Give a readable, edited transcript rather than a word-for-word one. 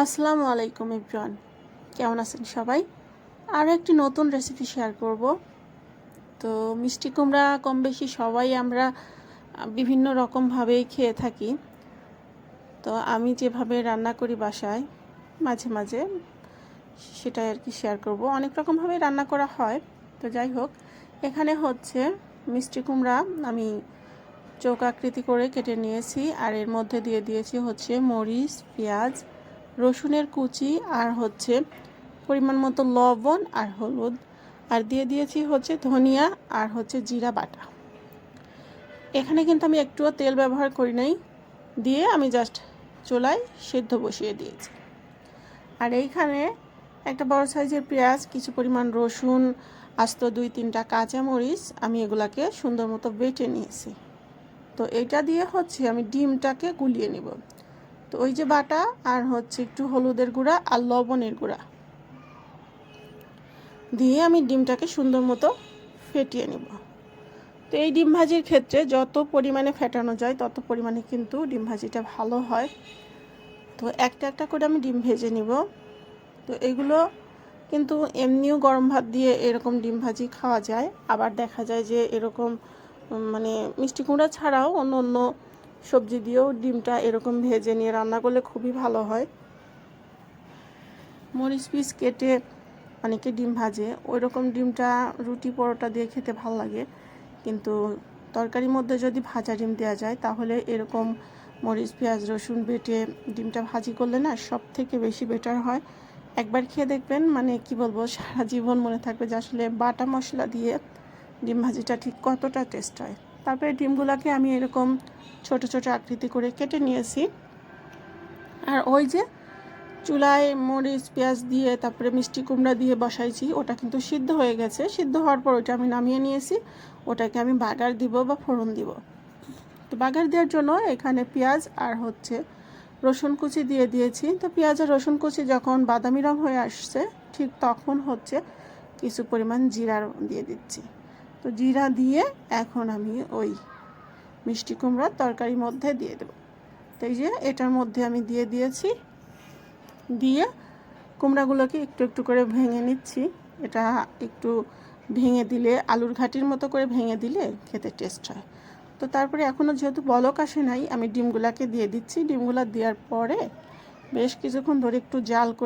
আসসালামু আলাইকুম এভরিওয়ান, কেমন আছেন সবাই? আরও একটি নতুন রেসিপি শেয়ার করব। তো মিষ্টি কুমড়া কম বেশি সবাই আমরা বিভিন্ন রকমভাবেই খেয়ে থাকি। তো আমি যেভাবে রান্না করি বাসায় মাঝে মাঝে সেটাই আর কি শেয়ার করব। অনেক রকমভাবে রান্না করা হয়। তো যাই হোক, এখানে হচ্ছে মিষ্টি কুমড়া আমি চৌক আকৃতি করে কেটে নিয়েছি, আর এর মধ্যে দিয়ে দিয়েছি হচ্ছে মরিচ, পেঁয়াজ, রসুনের কুচি, আর হচ্ছে পরিমাণ মতো লবণ আর হলুদ, আর দিয়ে দিয়েছি হচ্ছে ধনিয়া আর হচ্ছে জিরা বাটা। এখানে কিন্তু আমি একটুও তেল ব্যবহার করি নাই, দিয়ে আমি জাস্ট চুলায় সেদ্ধ বসিয়ে দিয়েছি। আর এইখানে একটা বড় সাইজের পেঁয়াজ, কিছু পরিমাণ রসুন, আস্ত 2-3টা কাঁচামরিচ, আমি এগুলাকে সুন্দর মতো বেটে নিয়েছি। তো এটা দিয়ে হচ্ছে আমি ডিমটাকে গুলিয়ে নিব। তো ওই যে বাটা আর হচ্ছে একটু হলুদের গুঁড়া আর লবণের গুঁড়া দিয়ে আমি ডিমটাকে সুন্দর মতো ফেটিয়ে নেব। তো এই ডিম ভাজির ক্ষেত্রে যত পরিমাণে ফেটানো যায় তত পরিমাণে কিন্তু ডিম ভাজিটা ভালো হয়। তো একটা একটা করে আমি ডিম ভেজে নিব। তো এগুলো কিন্তু এমনিও গরম ভাত দিয়ে এরকম ডিম ভাজি খাওয়া যায়। আবার দেখা যায় যে এরকম মানে মিষ্টি কুমড়া ছাড়াও অন্য অন্য সবজি দিয়েও ডিমটা এরকম ভেজে নিয়ে রান্না করলে খুবই ভালো হয়। মরিচ পিস কেটে অনেকে ডিম ভাজে, ওই রকম ডিমটা রুটি পরোটা দিয়ে খেতে ভালো লাগে। কিন্তু তরকারির মধ্যে যদি ভাজা ডিম দেওয়া যায় তাহলে এরকম মরিচ পেঁয়াজ রসুন বেটে ডিমটা ভাজি করলে না সব থেকে বেশি বেটার হয়। একবার খেয়ে দেখবেন, মানে কি বলবো, সারা জীবন মনে থাকবে যে আসলে বাটা মশলা দিয়ে ডিম ভাজিটা ঠিক কতটা টেস্ট হয়। তারপরে ডিমগুলোকে আমি এরকম ছোট ছোট আকৃতি করে কেটে নিয়েছি। আর ওই যে চুলায় মরিচ পেঁয়াজ দিয়ে তারপরে মিষ্টি কুমড়া দিয়ে বসাইছি, ওটা কিন্তু সিদ্ধ হয়ে গেছে। সিদ্ধ হওয়ার পর ওটা আমি নামিয়ে নিয়েছি। ওটাকে আমি বাগার দিব বা ফোড়ন দিব। তো বাগার দেওয়ার জন্য এখানে পেঁয়াজ আর হচ্ছে রসুন কুচি দিয়ে দিয়েছি। তো পেঁয়াজ আর রসুন কুচি যখন বাদামি রং হয়ে আসছে ঠিক তখন হচ্ছে কিছু পরিমাণ জিরা দিয়ে দিচ্ছি। তো জিরা দিয়ে এখন আমি ওই মিষ্টি কুমড়ার তরকারির মধ্যে দিয়ে দেব। তো এই যে এটার মধ্যে আমি দিয়ে দিয়েছি, দিয়ে কুমড়াগুলোকে একটু একটু করে ভেঙে নিচ্ছি। এটা একটু ভেঙে দিলে আলুর ঘাটির মতো করে ভেঙে দিলে খেতে টেস্ট হয়। তো তারপরে এখনও যেহেতু বলক আসে নাই, আমি ডিমগুলাকে দিয়ে দিচ্ছি। ডিমগুলা দেওয়ার পরে বেশ কিছুক্ষণ ধরে একটু জাল করে